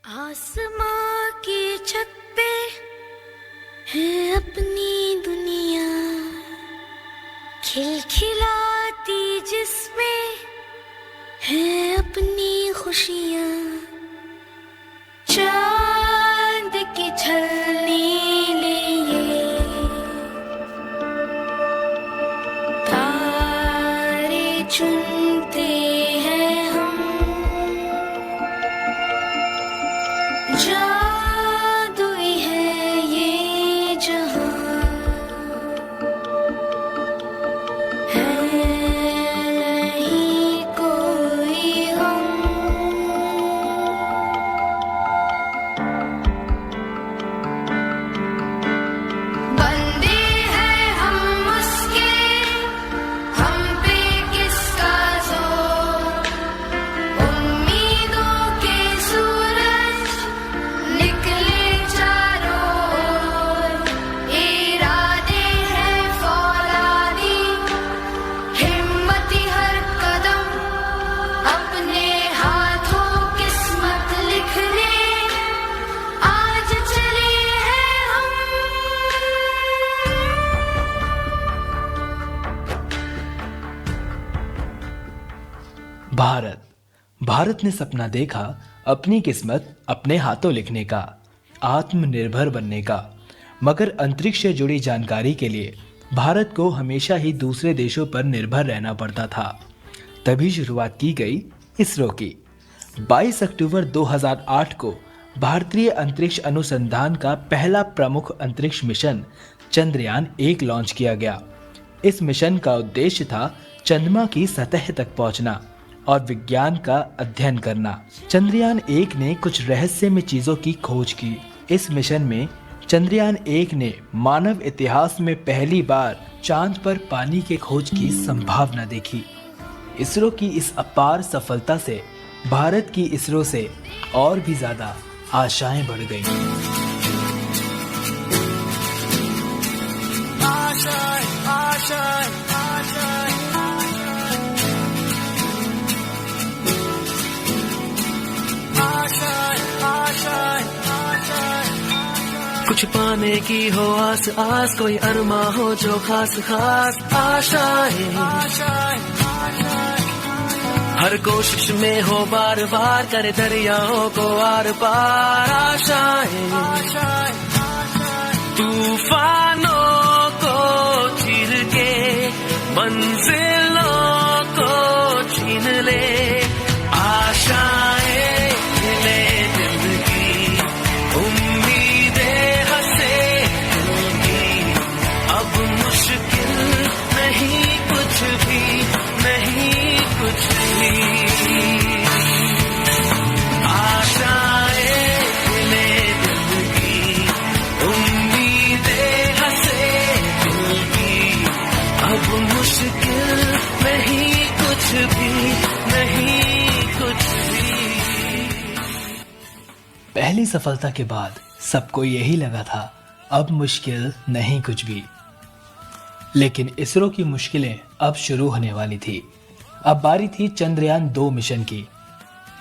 आसमां की छत पे है अपनी दुनिया, खिलखिलाती जिसमें है अपनी खुशियाँ। चांद की छलनी ले ये तारे चुनते हैं हम, जादुई है ये जहां, है नहीं कोई गम। बंदे हैं हम उसके, हम पे किसका जोर, उम्मीदों के सूरज निकले चारों ओर। इरादे हैं फौलादी, हिम्मती हर कदम, अपने हाथों किस्मत लिखने आज चले हैं हम। भारत ने सपना देखा अपनी किस्मत अपने हाथों लिखने का, आत्मनिर्भर बनने का। मगर अंतरिक्ष से जुड़ी जानकारी के लिए भारत को हमेशा ही दूसरे देशों पर निर्भर रहना पड़ता था। तभी शुरुआत की गई इसरो की। 22 अक्टूबर 2008 को भारतीय अंतरिक्ष अनुसंधान का पहला प्रमुख अंतरिक्ष मिशन चंद्रयान-1 लॉन्च किया गया। इस मिशन का उद्देश्य था चंद्रमा की सतह तक पहुंचना और विज्ञान का अध्ययन करना। चंद्रयान-1 ने कुछ रहस्यमय चीजों की खोज की। इस मिशन में चंद्रयान-1 ने मानव इतिहास में पहली बार चांद पर पानी के खोज की संभावना देखी। इसरो की इस अपार सफलता से भारत की इसरो से और भी ज्यादा आशाएं बढ़ गईं। कुछ पाने की हो आस आस, कोई अरमा हो जो खास खास आशाएं। हर कोशिश में हो बार बार, करे दरियाओं को आर पार आशाएं। तूफानों को चीर के मंजिलों को छीन ले आशाएं। ले दिल की उम्मीदें हंसे दिल की, अब मुश्किल नहीं कुछ भी, नहीं कुछ भी। आशाएं ले दिल की उम्मीदें हंसे दिल की, अब मुश्किल नहीं कुछ भी, नहीं कुछ भी। पहली सफलता के बाद सबको यही लगा था अब मुश्किल नहीं कुछ भी। लेकिन इसरो की मुश्किलें अब शुरू होने वाली थी। अब बारी थी चंद्रयान-2 मिशन की।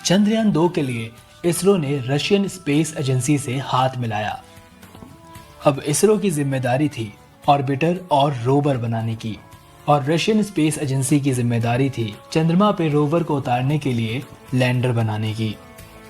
चंद्रयान-2 के लिए इसरो ने रशियन स्पेस एजेंसी से हाथ मिलाया। अब इसरो की जिम्मेदारी थी ऑर्बिटर और रोवर बनाने की, और रशियन स्पेस एजेंसी की जिम्मेदारी थी चंद्रमा पे रोवर को उतारने के लिए लैंडर बनाने की।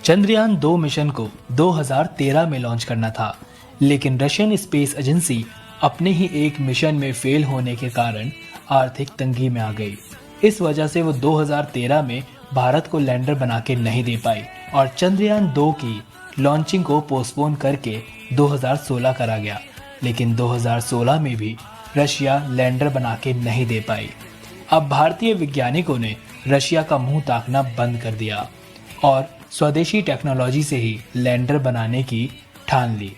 चंद्रयान-2 मिशन को 2013 में लॉन्च करना था, लेकिन रशियन स्पेस एजेंसी अपने ही एक मिशन में फेल होने के कारण आर्थिक तंगी में आ गई। इस वजह से वो 2013 में भारत को लैंडर बना के नहीं दे पाई और चंद्रयान-2 की लॉन्चिंग को पोस्टपोन करके 2016 करा गया। लेकिन 2016 में भी रशिया लैंडर बना के नहीं दे पाई। अब भारतीय वैज्ञानिकों ने रशिया का मुंह ताकना बंद कर दिया और स्वदेशी टेक्नोलॉजी से ही लैंडर बनाने की ठान ली।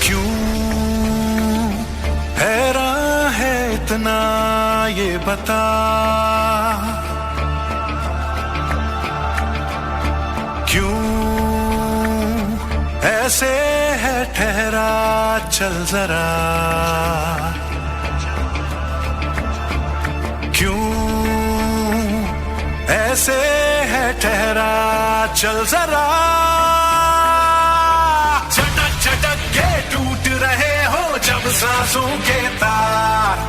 क्यों हैरान है इतना ये बता, क्यों ऐसे है ठहरा चल जरा। कैसे है ठहरा, चल जरा। झटक झटक के टूट रहे हो जब सांसों के तार,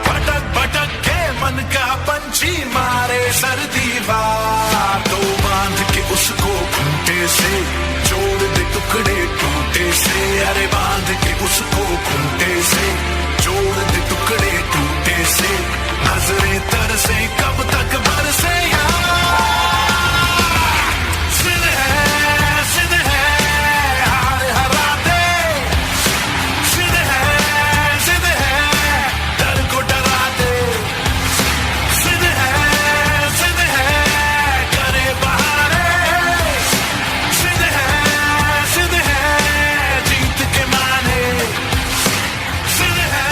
भटक भटक के मन का पंछी मारे सर्दी वार। तो बांध के उसको खूंटे से, जोड़ दे टुकड़े टूटे से। अरे बांध के उसको खूंटे से, जोड़ दे टुकड़े टूटे से। नजरें तरसे कब तक बरसे यार। सिद्ध है हार हरा दे। सिद्ध है डर को डरा दे। सिद्ध है करे बहारे। सिद्ध है जीत के माने। सिद्ध है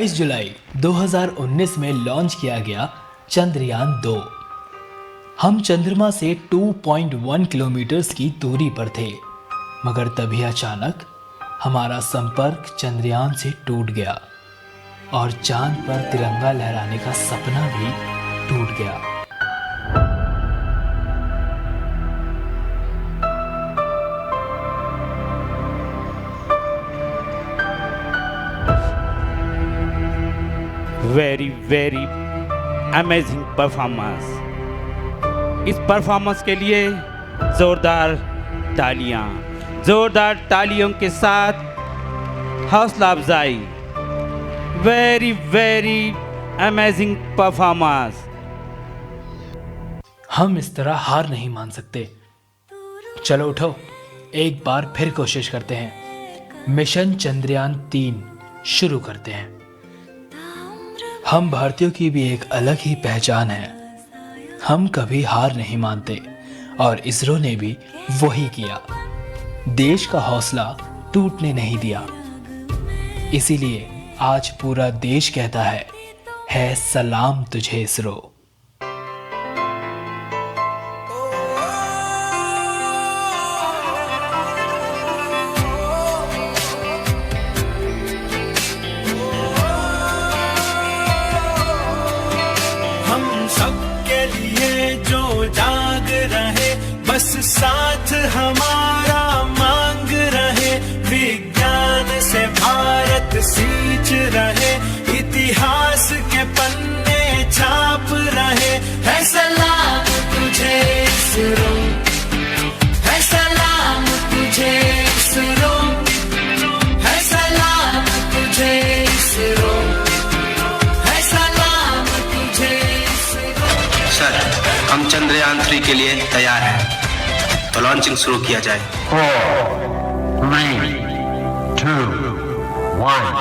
जुलाई 2019 में लॉन्च किया गया चंद्रयान 2। हम चंद्रमा से 2.1 किलोमीटर की दूरी पर थे, मगर तभी अचानक हमारा संपर्क चंद्रयान से टूट गया और चांद पर तिरंगा लहराने का सपना भी टूट गया। Very very amazing performance. इस परफॉर्मेंस के लिए जोरदार तालियों के साथ हौसला अफजाई। Very very amazing performance. हम इस तरह हार नहीं मान सकते। चलो उठो, एक बार फिर कोशिश करते हैं। मिशन चंद्रयान 3 शुरू करते हैं। हम भारतीयों की भी एक अलग ही पहचान है। हम कभी हार नहीं मानते और इसरो ने भी वही किया। देश का हौसला टूटने नहीं दिया। इसीलिए आज पूरा देश कहता है सलाम तुझे इसरो। सबके लिए जो जाग रहे, बस साथ हमारा मांग रहे। विज्ञान से भारत सींच रहे, इतिहास के पन्ने छाप रहे। है सलाम तुझे इसरो, है सलाम तुझे इसरो, है सलाम तुझे इसरो, है सलाम तुझे इसरो। सर, हम चंद्रयान 3 के लिए तैयार हैं, तो लॉन्चिंग शुरू किया जाए। 4, 3, 2, 1।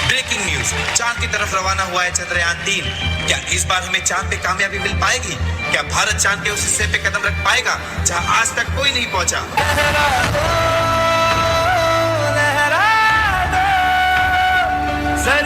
ब्रेकिंग न्यूज, चांद की तरफ रवाना हुआ है चंद्रयान 3। क्या इस बार हमें चांद पे कामयाबी मिल पाएगी? क्या भारत चांद के उस हिस्से पे कदम रख पाएगा जहां आज तक कोई नहीं पहुंचा? लहरा दो, सर